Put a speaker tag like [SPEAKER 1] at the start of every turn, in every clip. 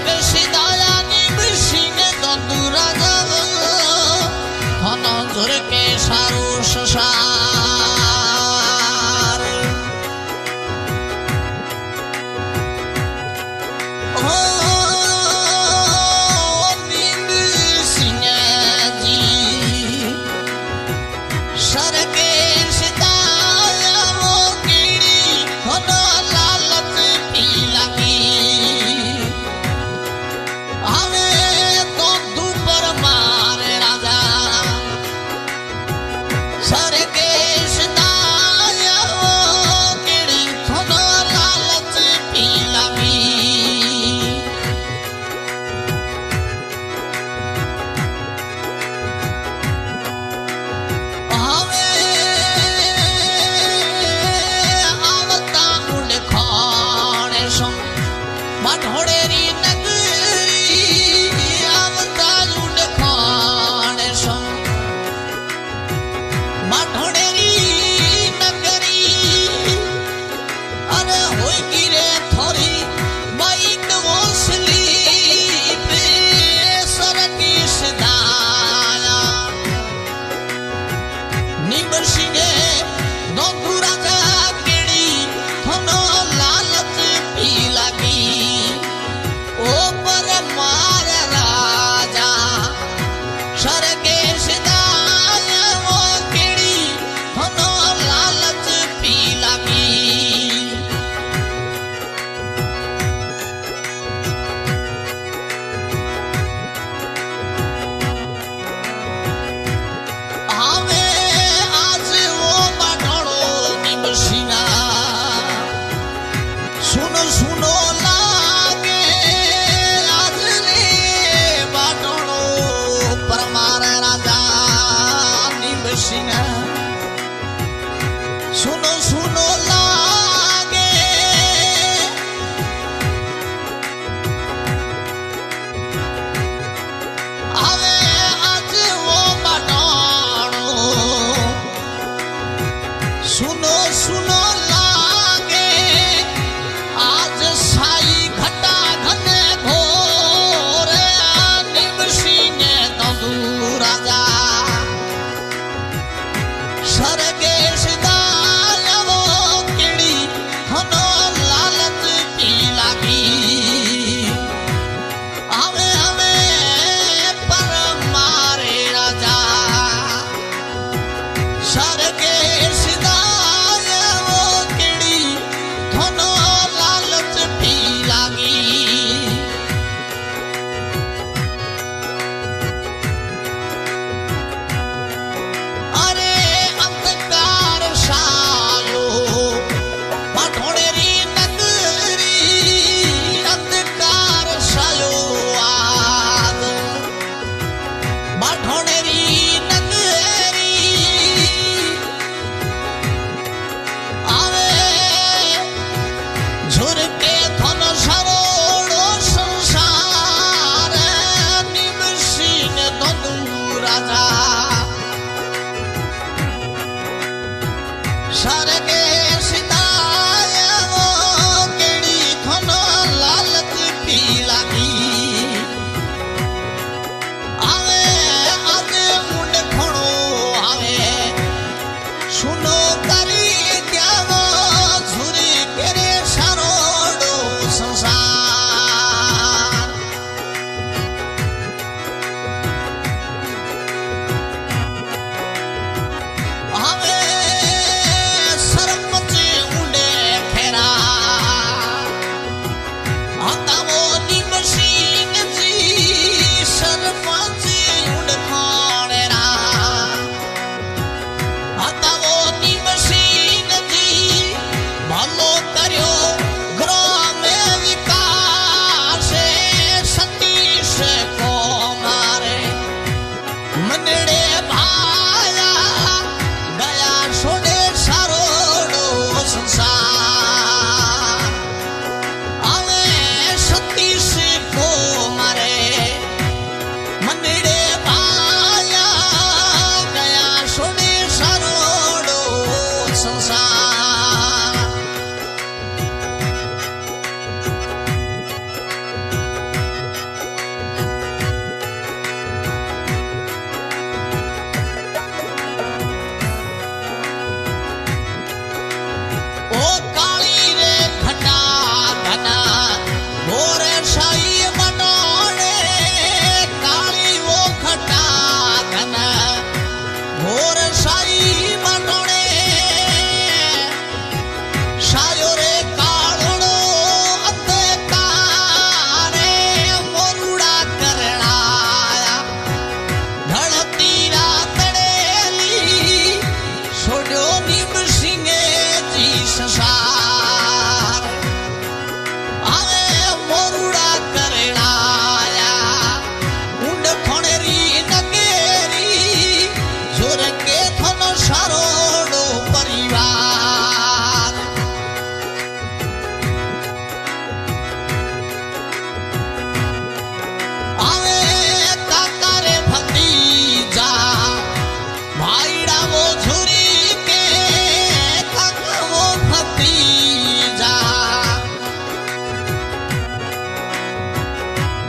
[SPEAKER 1] বেশি দয়া নিবি সিংহে দন্দু রাজা ঘন ঝরকে সারু শশার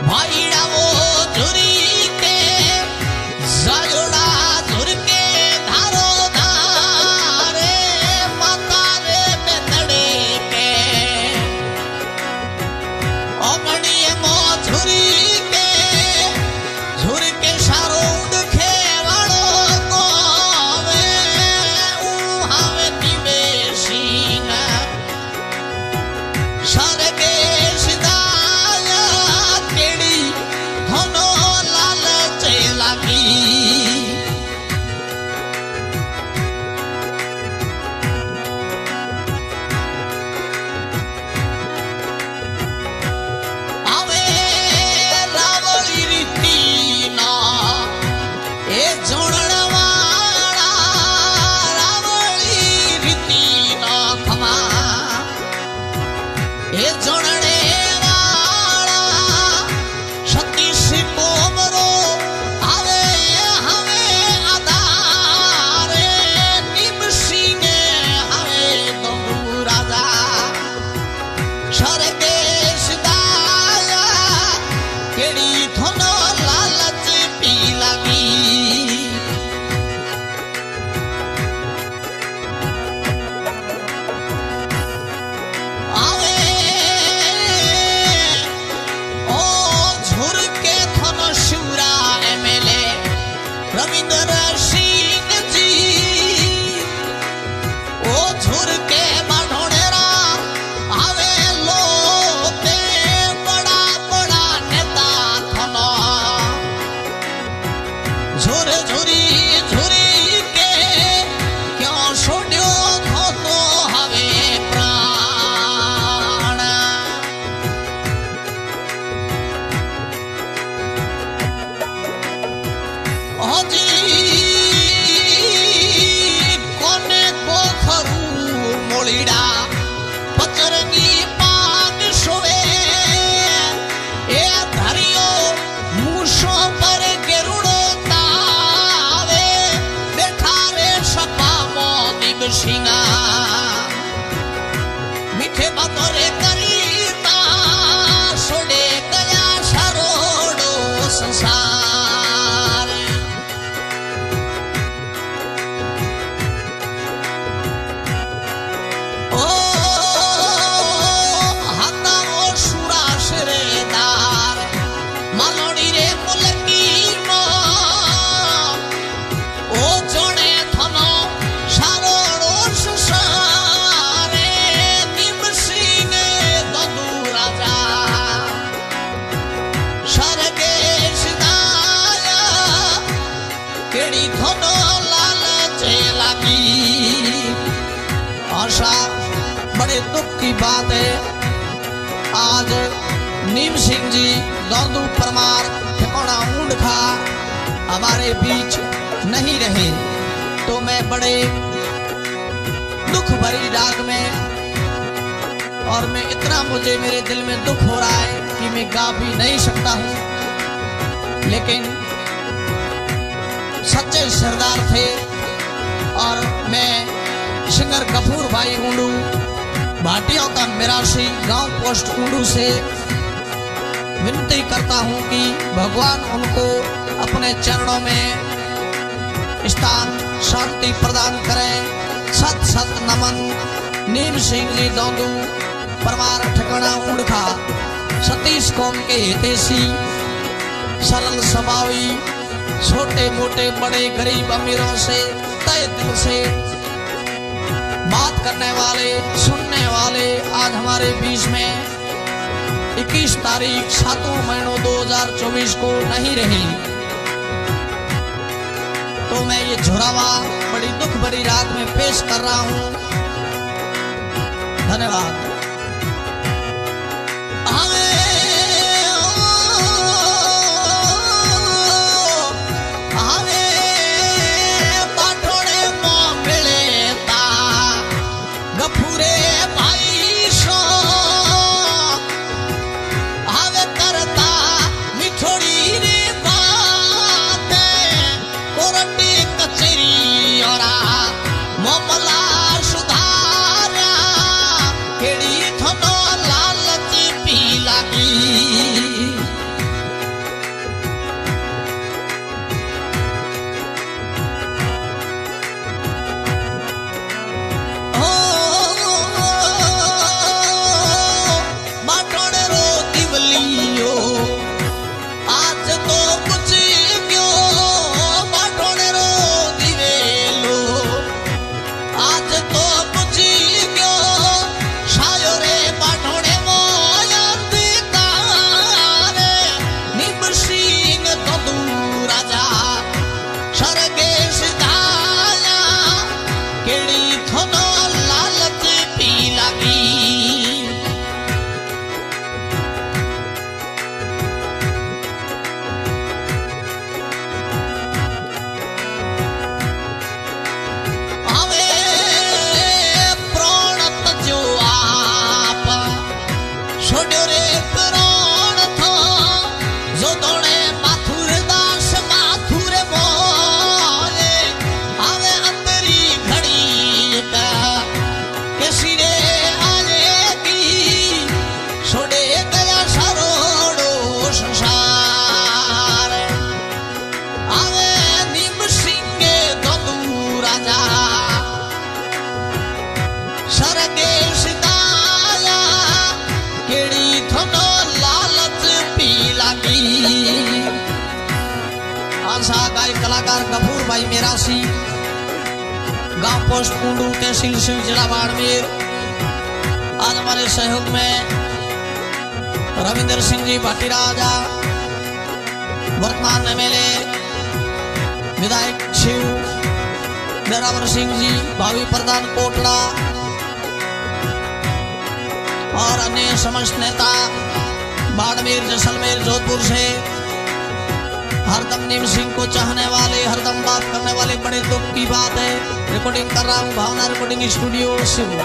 [SPEAKER 1] भाईड़ा वो झुरी के जायोड़ा झुर के धारो धारे माता रे बेतड़े के ओगड़िए मो झुरी के सारो उड़खे वालो गोवे उहावे दिवेशीन सरगे सिदाया केड़ी धनो लालच लागी आवे रावली रीति ना ए जोड़न वाला रावली रीति ना खमा ए जोड़ने वाला सतीश कोमरो आवे हमें आधारे निम सिंह हमें दंडू राजा सरगेश दाया केड़ी थोनो लालच पी लगी आवे ओ झुर के थोनो शिवरा एमएलए रविंद्र सिंह जी ओ झुर के बाढोड़ेरा आवे लोते बड़ा बड़ा नेता थोनो झुर झुरी के क्यों छोड़ो थोतो हवे प्राण ओजी कोने पोखरू मोलीड़ा पचरंगी पाग सोवे ए धरियो मूसो पर गेरुड़ो तावे बैठा रे सपा मोदीब सिंगा मीठे बातोरे करीता सोडे गया सरोड़ो संसार ओ हाथा ओ सुराश रे दार मालोड़ी रे मुलकी मो ओ जोड़े थनो सारोड़ो संसारे निम सिंह दंडू राजा सरगेश दाया केड़ी थनो लालच लागी आशा बड़े दुख की बात है आज नीम सिंह जी दौदू परमार ठिकाना ऊंडखा हमारे बीच नहीं रहे तो मैं बड़े दुख भरी राग में और मैं इतना मुझे मेरे दिल में दुख हो रहा है कि मैं गा भी नहीं सकता हूँ लेकिन सच्चे सरदार थे और मैं सिंगर गफूर भाई ऊंडू भाटियों का मिरासी गांव पोस्ट ऊंडू से विनती करता हूं कि भगवान उनको अपने चरणों में स्थान शांति प्रदान करें। सत सत नमन। नीम सिंह जी दौदू परमार ठिकाना ऊंडखा सतीश कौम के हितैषी सरल स्वभावी छोटे मोटे बड़े गरीब अमीरों से तय दिल से बात करने वाले सुनने वाले आज हमारे बीच में 21 तारीख 7वां महीनों 2024 को नहीं रही तो मैं ये झुरावा बड़ी दुख भरी रात में पेश कर रहा हूं। धन्यवाद। गफूरे भाई सो आवे करता मिठोड़ी रे बात कोरटी कचरी और मामला सुधारा केड़ी कलाकार गफूर भाई मेरासी, गांव पोस्ट कुंडू, तहसील सिंह, जिला बाड़मेर। आज हमारे सहयोग में रविंद्र सिंह जी भाटीराजा, वर्तमान एमएलए विधायक शिव डेरावर सिंह जी, भावी प्रधान कोटड़ा और अन्य समस्त नेता बाड़मेर, जैसलमेर, जोधपुर से हरदम नीम सिंह को चाहने वाले, हरदम बात करने वाले। बड़े दुख की बात है, रिकॉर्डिंग कर रहा हूँ भावना रिकॉर्डिंग स्टूडियो शिव।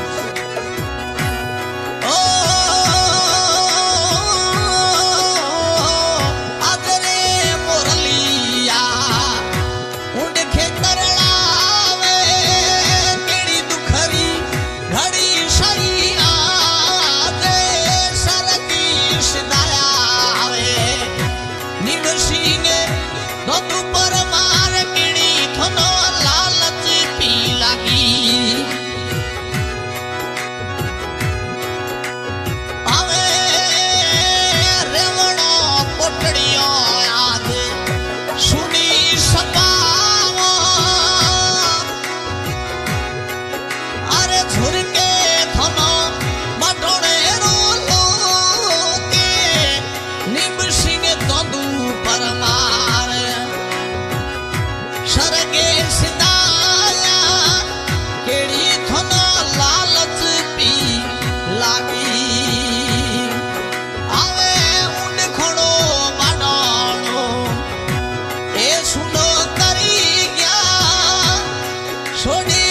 [SPEAKER 1] छोड़ी